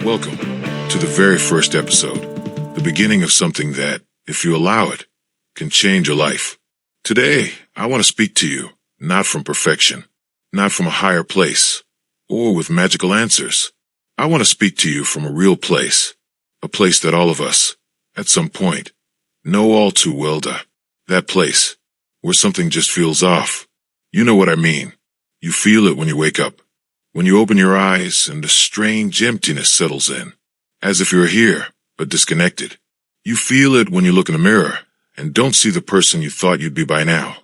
Welcome to the very first episode, the beginning of something that, if you allow it, can change your life. Today, I want to speak to you, not from perfection, not from a higher place, or with magical answers. I want to speak to you from a real place, a place that all of us, at some point, know all too well. That place, where something just feels off. You know what I mean. You feel it when you wake up, when you open your eyes and a strange emptiness settles in, as if you're here, but disconnected. You feel it when you look in the mirror and don't see the person you thought you'd be by now.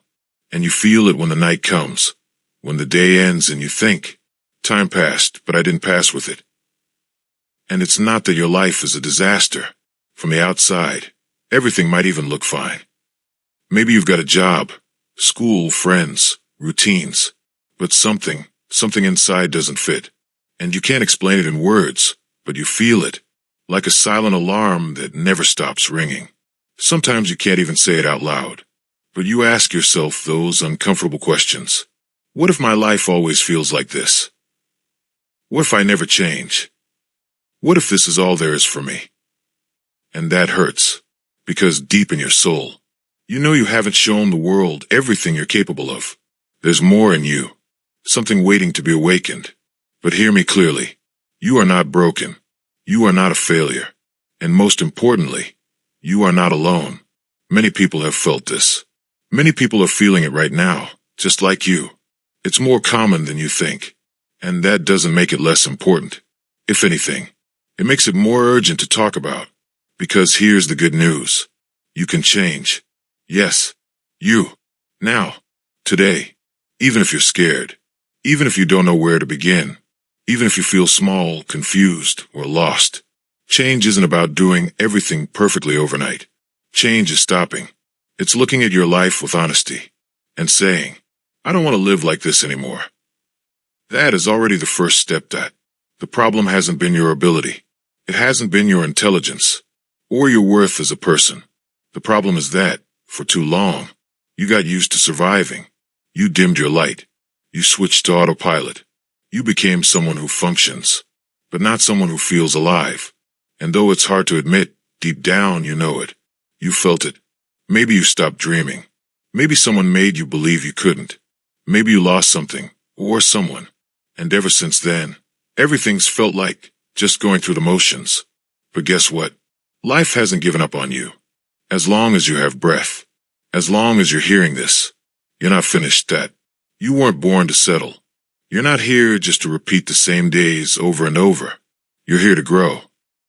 And you feel it when the night comes, when the day ends and you think, time passed, but I didn't pass with it. And it's not that your life is a disaster. From the outside, everything might even look fine. Maybe you've got a job, school, friends, routines, but something inside doesn't fit. And you can't explain it in words, but you feel it, like a silent alarm that never stops ringing. Sometimes you can't even say it out loud, but you ask yourself those uncomfortable questions. What if my life always feels like this? What if I never change? What if this is all there is for me? And that hurts, because deep in your soul, you know you haven't shown the world everything you're capable of. There's more in you, something waiting to be awakened. But hear me clearly. You are not broken. You are not a failure. And most importantly, you are not alone. Many people have felt this. Many people are feeling it right now, just like you. It's more common than you think. And that doesn't make it less important. If anything, it makes it more urgent to talk about. Because here's the good news. You can change. Yes, you. Now. Today. Even if you're scared. Even if you don't know where to begin. Even if you feel small, confused, or lost. Change isn't about doing everything perfectly overnight. Change is stopping. It's looking at your life with honesty. And saying, I don't want to live like this anymore. That is already the first step. The problem hasn't been your ability. It hasn't been your intelligence. Or your worth as a person. The problem is that, for too long, you got used to surviving. You dimmed your light. You switched to autopilot. You became someone who functions, but not someone who feels alive. And though it's hard to admit, deep down you know it. You felt it. Maybe you stopped dreaming. Maybe someone made you believe you couldn't. Maybe you lost something, or someone. And ever since then, everything's felt like just going through the motions. But guess what? Life hasn't given up on you. As long as you have breath, as long as you're hearing this, you're not finished. You weren't born to settle. You're not here just to repeat the same days over and over. You're here to grow,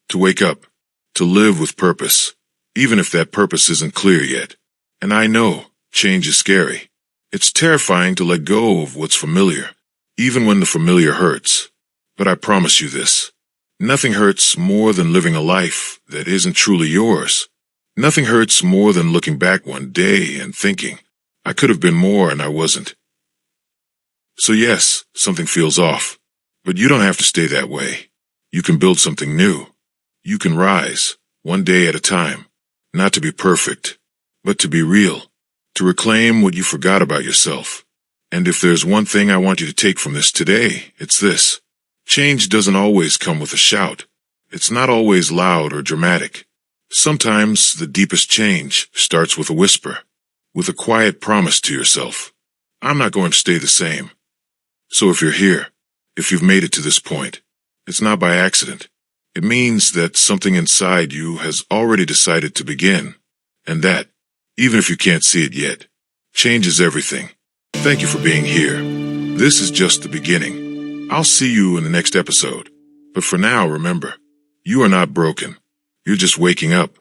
to wake up, to live with purpose, even if that purpose isn't clear yet. And I know change is scary. It's terrifying to let go of what's familiar, even when the familiar hurts. But I promise you this. Nothing hurts more than living a life that isn't truly yours. Nothing hurts more than looking back one day and thinking, I could have been more and I wasn't. So yes, something feels off, but you don't have to stay that way. You can build something new. You can rise, one day at a time, not to be perfect, but to be real, to reclaim what you forgot about yourself. And if there's one thing I want you to take from this today, it's this. Change doesn't always come with a shout. It's not always loud or dramatic. Sometimes the deepest change starts with a whisper, with a quiet promise to yourself. I'm not going to stay the same. So if you're here, if you've made it to this point, it's not by accident. It means that something inside you has already decided to begin. And that, even if you can't see it yet, changes everything. Thank you for being here. This is just the beginning. I'll see you in the next episode. But for now, remember, you are not broken. You're just waking up.